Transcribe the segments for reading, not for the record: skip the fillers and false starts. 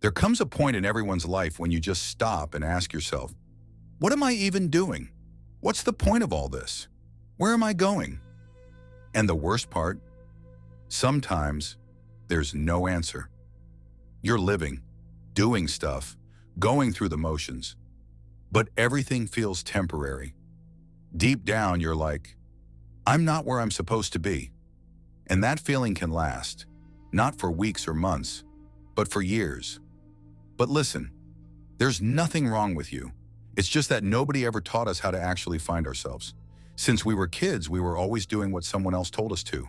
There comes a point in everyone's life when you just stop and ask yourself, what am I even doing? What's the point of all this? Where am I going? And the worst part? Sometimes there's no answer. You're living, doing stuff, going through the motions, but everything feels temporary. Deep down, you're like, I'm not where I'm supposed to be. And that feeling can last, not for weeks or months, but for years. But listen, there's nothing wrong with you. It's just that nobody ever taught us how to actually find ourselves. Since we were kids, we were always doing what someone else told us to.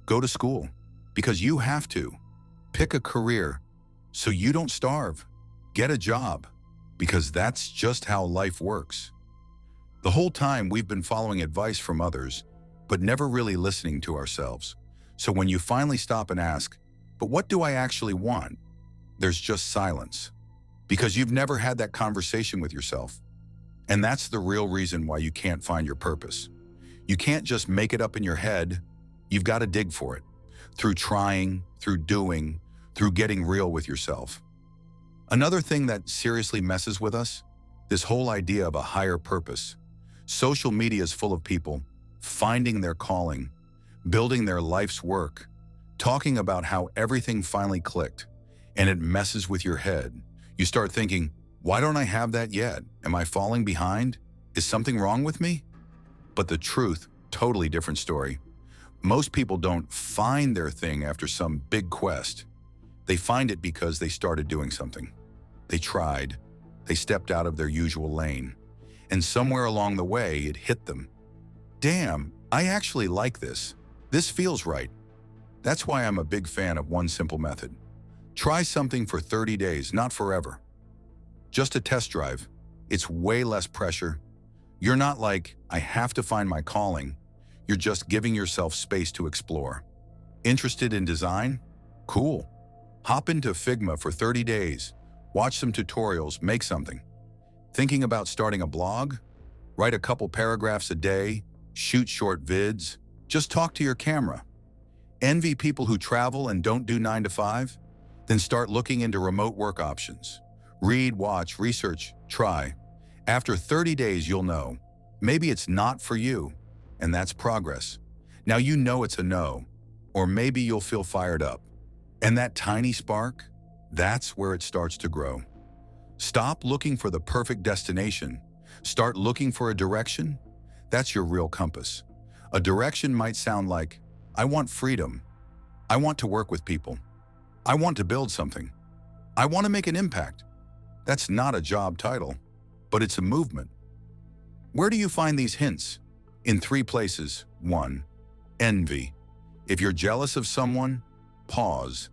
Go to school, because you have to. Pick a career, so you don't starve. Get a job, because that's just how life works. The whole time we've been following advice from others, but never really listening to ourselves. So when you finally stop and ask, but what do I actually want? There's just silence, because you've never had that conversation with yourself. And that's the real reason why you can't find your purpose. You can't just make it up in your head. You've got to dig for it, through trying, through doing, through getting real with yourself. Another thing that seriously messes with us, this whole idea of a higher purpose. Social media is full of people finding their calling, building their life's work, talking about how everything finally clicked, and it messes with your head. You start thinking, why don't I have that yet? Am I falling behind? Is something wrong with me? But the truth, totally different story. Most people don't find their thing after some big quest. They find it because they started doing something. They tried. They stepped out of their usual lane. And somewhere along the way, it hit them. Damn, I actually like this. This feels right. That's why I'm a big fan of one simple method. Try something for 30 days, not forever. Just a test drive. It's way less pressure. You're not like, I have to find my calling. You're just giving yourself space to explore. Interested in design? Cool. Hop into Figma for 30 days. Watch some tutorials, make something. Thinking about starting a blog? Write a couple paragraphs a day, shoot short vids, just talk to your camera. Envy people who travel and don't do 9 to 5? Then start looking into remote work options. Read, watch, research, try. After 30 days, you'll know. Maybe it's not for you, and that's progress. Now you know it's a no, or maybe you'll feel fired up. And that tiny spark, that's where it starts to grow. Stop looking for the perfect destination. Start looking for a direction. That's your real compass. A direction might sound like, I want freedom. I want to work with people. I want to build something. I want to make an impact. That's not a job title, but it's a movement. Where do you find these hints? In 3 places. 1. Envy. If you're jealous of someone, pause.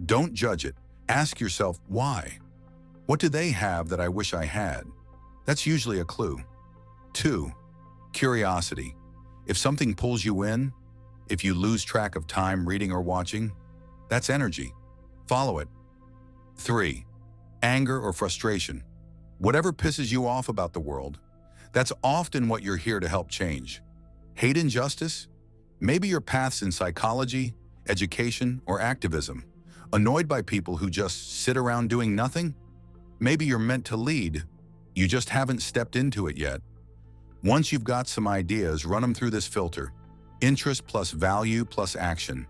Don't judge it. Ask yourself, why? What do they have that I wish I had? That's usually a clue. 2. Curiosity. If something pulls you in, if you lose track of time reading or watching, that's energy. Follow it. 3. Anger or frustration. Whatever pisses you off about the world, that's often what you're here to help change. Hate injustice? Maybe your path's in psychology, education, or activism. Annoyed by people who just sit around doing nothing? Maybe you're meant to lead. You just haven't stepped into it yet. Once you've got some ideas, run them through this filter. Interest plus value plus action.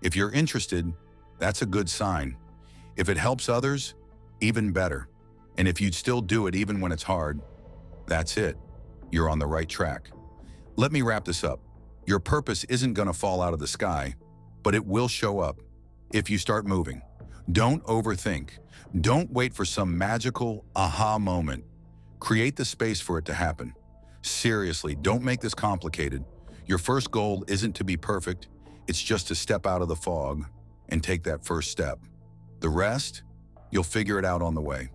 If you're interested, that's a good sign. If it helps others, even better. And if you'd still do it even when it's hard, that's it. You're on the right track. Let me wrap this up. Your purpose isn't going to fall out of the sky, but it will show up if you start moving. Don't overthink. Don't wait for some magical aha moment. Create the space for it to happen. Seriously, don't make this complicated. Your first goal isn't to be perfect. It's just to step out of the fog and take that first step. The rest, you'll figure it out on the way.